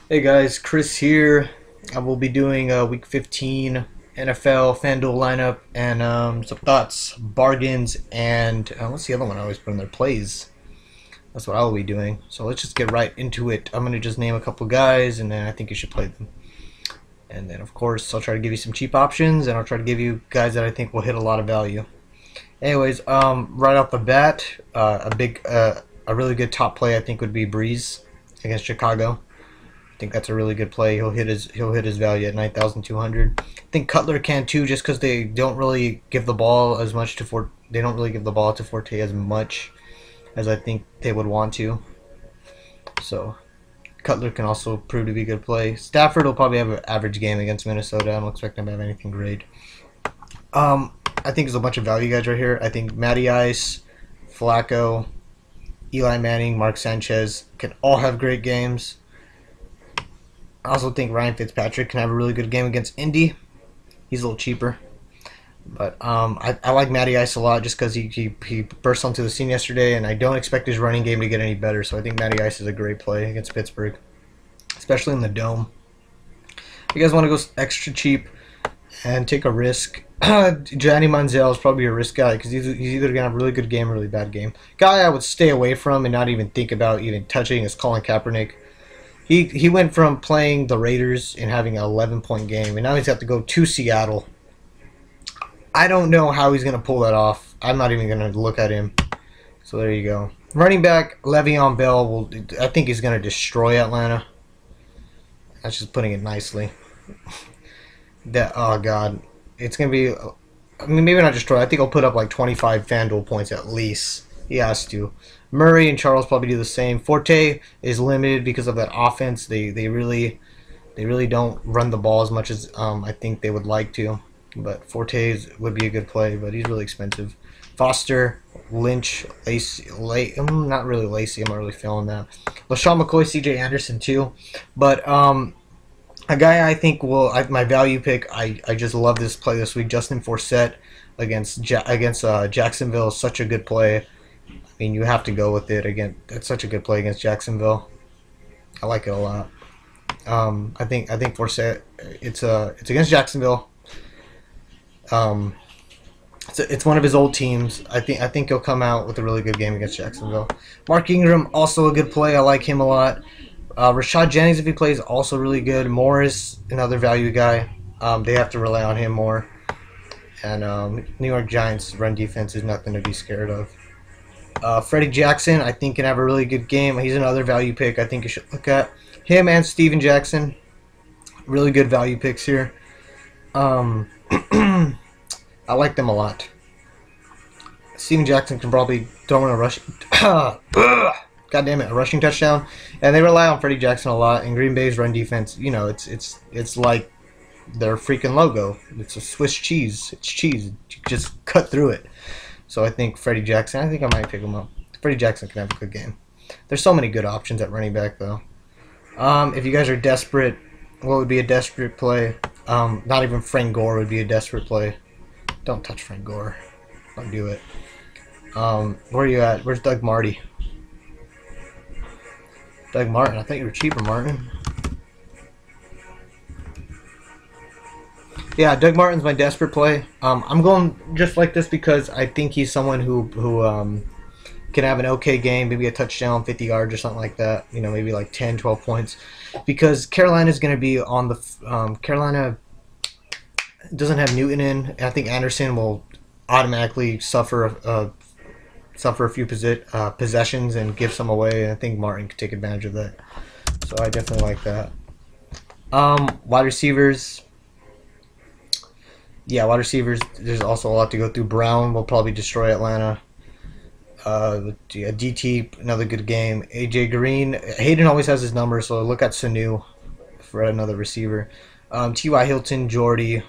Hey guys, Chris here. I will be doing a Week 15 NFL Fanduel lineup and some thoughts, bargains, and what's the other one I always put in there? Plays. That's what I will be doing. So let's just get right into it. I'm gonna just name a couple guys, and then I think you should play them. And then of course I'll try to give you some cheap options, and I'll try to give you guys that I think will hit a lot of value. Anyways, right off the bat, a really good top play I think would be Breeze against Chicago. I think that's a really good play. He'll hit his value at 9,200. I think Cutler can too, just because they don't really give the ball as much to Forte. They don't really give the ball to Forte as much as I think they would want to. So Cutler can also prove to be a good play. Stafford will probably have an average game against Minnesota. I don't expect him to have anything great. I think there's a bunch of value guys right here. I think Matty Ice, Flacco, Eli Manning, Mark Sanchez can all have great games. I also think Ryan Fitzpatrick can have a really good game against Indy. He's a little cheaper. But I like Matty Ice a lot just because he burst onto the scene yesterday, and I don't expect his running game to get any better. So I think Matty Ice is a great play against Pittsburgh, especially in the Dome. If you guys want to go extra cheap and take a risk, Johnny Manziel is probably a risk guy because he's either going to have a really good game or a really bad game. Guy I would stay away from and not even think about even touching is Colin Kaepernick. He went from playing the Raiders and having an 11-point game, and now he's got to go to Seattle. I don't know how he's going to pull that off. I'm not even going to look at him. So there you go. Running back, Le'Veon Bell, I think he's going to destroy Atlanta. That's just putting it nicely. Oh, God. It's going to be, I mean, maybe not destroy. I think I'll put up like 25 FanDuel points at least. He has to. Murray and Charles probably do the same. Forte is limited because of that offense. They really don't run the ball as much as I think they would like to. But Forte would be a good play, but he's really expensive. Foster, Lynch, Lacey, not really Lacey. I'm not really feeling that. LaShawn McCoy, C.J. Anderson too. But a guy I think my value pick. I just love this play this week. Justin Forsett against Jacksonville is such a good play. I mean, you have to go with it again. It's such a good play against Jacksonville. I like it a lot. I think Forsett. It's against Jacksonville. It's one of his old teams. I think he'll come out with a really good game against Jacksonville. Mark Ingram, also a good play. I like him a lot. Rashad Jennings, if he plays, also really good. Morris, another value guy. They have to rely on him more. And New York Giants' run defense is nothing to be scared of. Freddie Jackson, I think, can have a really good game. He's another value pick I think you should look at. Him and Steven Jackson, really good value picks here. I like them a lot. Steven Jackson can probably throw in a rush. God damn it, a rushing touchdown. And they rely on Freddie Jackson a lot. And Green Bay's run defense, you know, it's like their freaking logo. It's a Swiss cheese. It's cheese. You just cut through it. So I think Freddie Jackson, I think I might pick him up. Freddie Jackson can have a good game. There's so many good options at running back, though. If you guys are desperate, what would be a desperate play? Not even Frank Gore would be a desperate play. Don't touch Frank Gore. Don't do it. Where are you at? Where's Doug Marty? Doug Martin. I thought you were cheaper, Martin. Yeah, Doug Martin's my desperate play. I'm going just like this because I think he's someone who can have an okay game, maybe a touchdown, 50 yards or something like that. You know, maybe like 10, 12 points. Because Carolina's going to be on the Carolina doesn't have Newton in. I think Anderson will automatically suffer a few possessions and give some away. And I think Martin can take advantage of that. So I definitely like that. Wide receivers. Yeah, wide receivers, there's also a lot to go through. Brown will probably destroy Atlanta. DT, another good game. AJ Green, Hayden always has his number, so look at Sanu for another receiver. T.Y. Hilton, Jordy.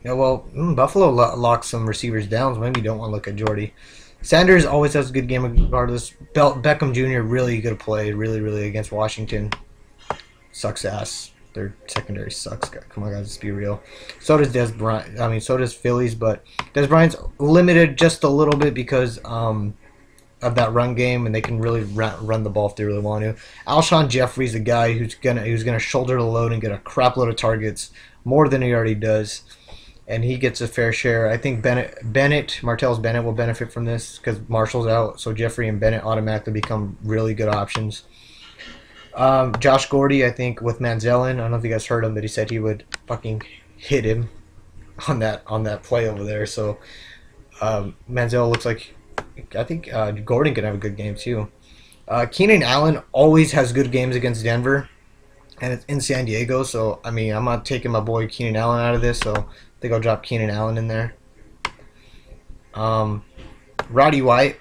Yeah, well, Buffalo locks some receivers down, so maybe you don't want to look at Jordy. Sanders always has a good game regardless. Beckham Jr. really good play, really against Washington. Sucks ass. Their secondary sucks. Come on, guys, let's be real. So does Dez Bryant. I mean, so does Phillies, but Dez Bryant's limited just a little bit because of that run game, and they can really run the ball if they really want to. Alshon Jeffrey's a guy who's gonna shoulder the load and get a crap load of targets, more than he already does, and he gets a fair share. I think Martellus Bennett will benefit from this because Marshall's out, so Jeffrey and Bennett automatically become really good options. Josh Gordy, I think, with Manziel in, I don't know if you guys heard him, but he said he would fucking hit him on that play over there. So Manziel looks like, I think Gordon can have a good game too. Keenan Allen always has good games against Denver, and it's in San Diego. So I mean, I'm not taking my boy Keenan Allen out of this. So I think I'll drop Keenan Allen in there. Roddy White,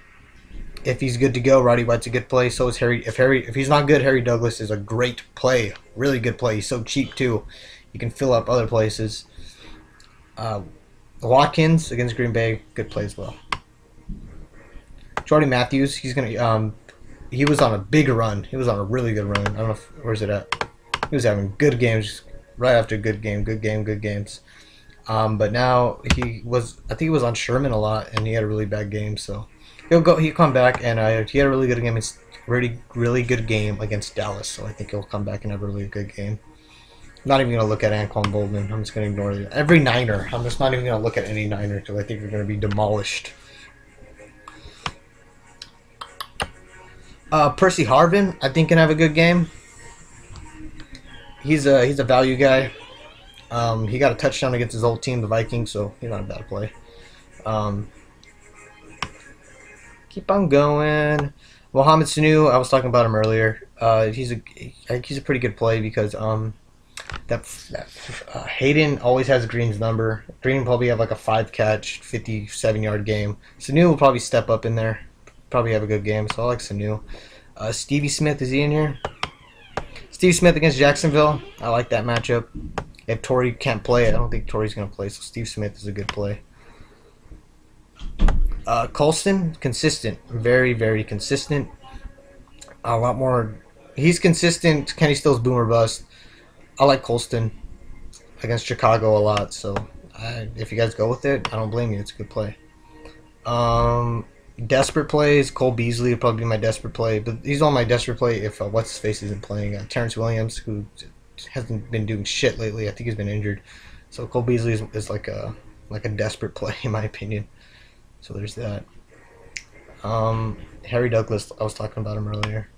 if he's good to go, Roddy White's a good play. So is Harry. If he's not good, Harry Douglas is a great play, really good play. He's so cheap too. You can fill up other places. Watkins against Green Bay, good play as well. Jordy Matthews, he's gonna. He was on a big run. He was on a really good run. I don't know where's it at. He was having good games right after good games. But now I think he was on Sherman a lot, and he had a really bad game. So he'll come back, and he had a really good game. Really good game against Dallas. So I think he'll come back and have a really good game. I'm not even going to look at Anquan Boldin. I'm just going to ignore it. Every Niner. I'm just not even going to look at any Niner because I think they're going to be demolished. Percy Harvin, I think, can have a good game. He's a value guy. He got a touchdown against his old team, the Vikings, so he's not a bad play. Keep on going. Mohamed Sanu, I was talking about him earlier. I think he's a pretty good play because Hayden always has Green's number. Green probably have like a 5-catch, 57-yard game. Sanu will probably step up in there. Probably have a good game, so I like Sanu. Stevie Smith, is he in here? Stevie Smith against Jacksonville. I like that matchup. If Torrey can't play, I don't think Torrey's going to play, so Steve Smith is a good play. Colston, consistent. Very, very consistent. A lot more. He's consistent. Kenny Stills boom or bust. I like Colston against Chicago a lot, so if you guys go with it, I don't blame you. It's a good play. Desperate plays, Cole Beasley would probably be my desperate play, but he's on my desperate play if what's his face isn't playing. Terrence Williams, who hasn't been doing shit lately, I think he's been injured. So Cole Beasley is like a desperate play in my opinion. So there's that. Harry Douglas, I was talking about him earlier.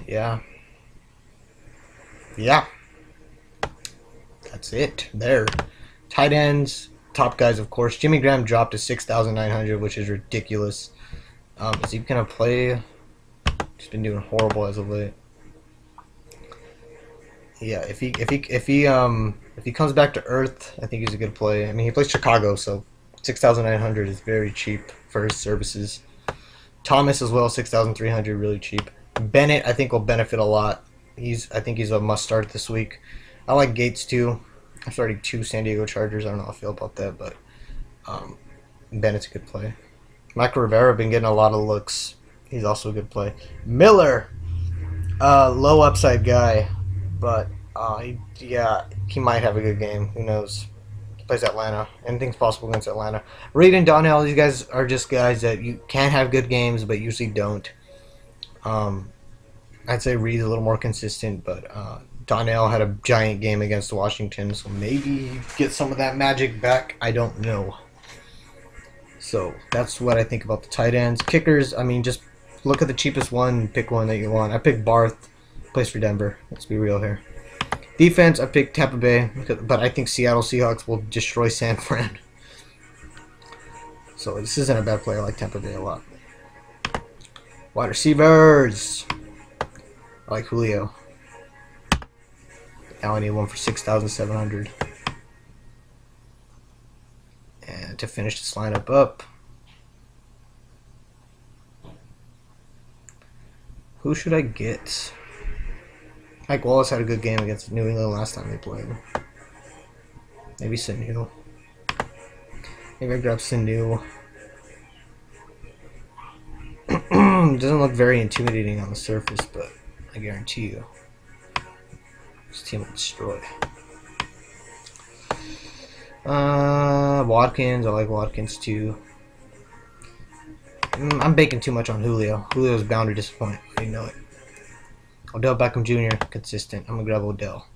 Yeah. That's it. There. Tight ends. Top guys, of course. Jimmy Graham dropped to 6,900, which is ridiculous. Is he gonna play? He's been doing horrible as of late. Yeah, if he comes back to earth, I think he's a good play. I mean, he plays Chicago, so 6,900 is very cheap for his services. Thomas as well, 6,300, really cheap. Bennett, I think, will benefit a lot. I think he's a must start this week. I like Gates too. I'm starting 2 San Diego Chargers. I don't know how I feel about that, but Bennett's a good play. Michael Rivera been getting a lot of looks. He's also a good play. Miller, low upside guy, but he might have a good game. Who knows? He plays Atlanta. Anything's possible against Atlanta. Reed and Donnell, these guys are just guys that you can have good games, but usually don't. I'd say Reed's a little more consistent, but Donnell had a giant game against Washington, so maybe get some of that magic back. I don't know. So that's what I think about the tight ends. Kickers, I mean, just look at the cheapest one and pick one that you want. I picked Barth, plays for Denver. Let's be real here. Defense, I picked Tampa Bay, but I think Seattle Seahawks will destroy San Fran. So this isn't a bad play. I like Tampa Bay a lot. Wide receivers, I like Julio. Now I need one for 6,700. And to finish this lineup up, who should I get? Mike Wallace had a good game against New England last time they played. Maybe Sanu. Maybe I grab Sanu. Doesn't look very intimidating on the surface, but I guarantee you, this team will destroy. Watkins, I like Watkins too. I'm baking too much on Julio. Julio's bound to disappoint. You know it. Odell Beckham Jr. consistent. I'm gonna grab Odell.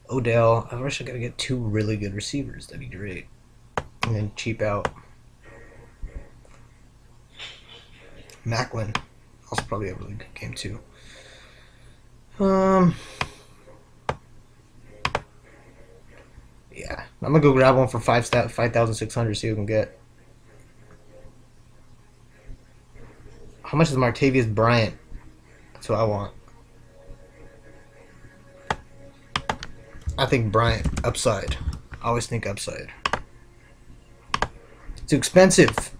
I wish I could get 2 really good receivers. That'd be great. And then cheap out. Macklin. Also probably a really good game too. Yeah, I'm gonna go grab one for 5,600. See what we can get. How much is Martavius Bryant? That's what I want. I think Bryant upside. I always think upside. Too expensive.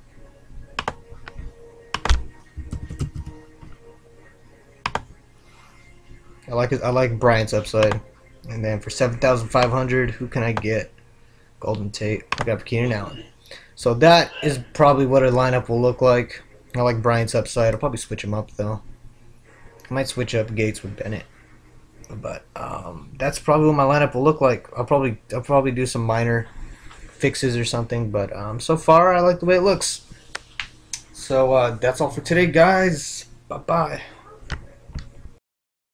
I like it. I like Bryant's upside. And then for 7,500, who can I get? Golden Tate. I got Keenan Allen. So that is probably what a lineup will look like. I like Bryant's upside. I'll probably switch him up though. I might switch up Gates with Bennett. But that's probably what my lineup will look like. I'll probably do some minor fixes or something. But so far, I like the way it looks. So that's all for today, guys. Bye bye.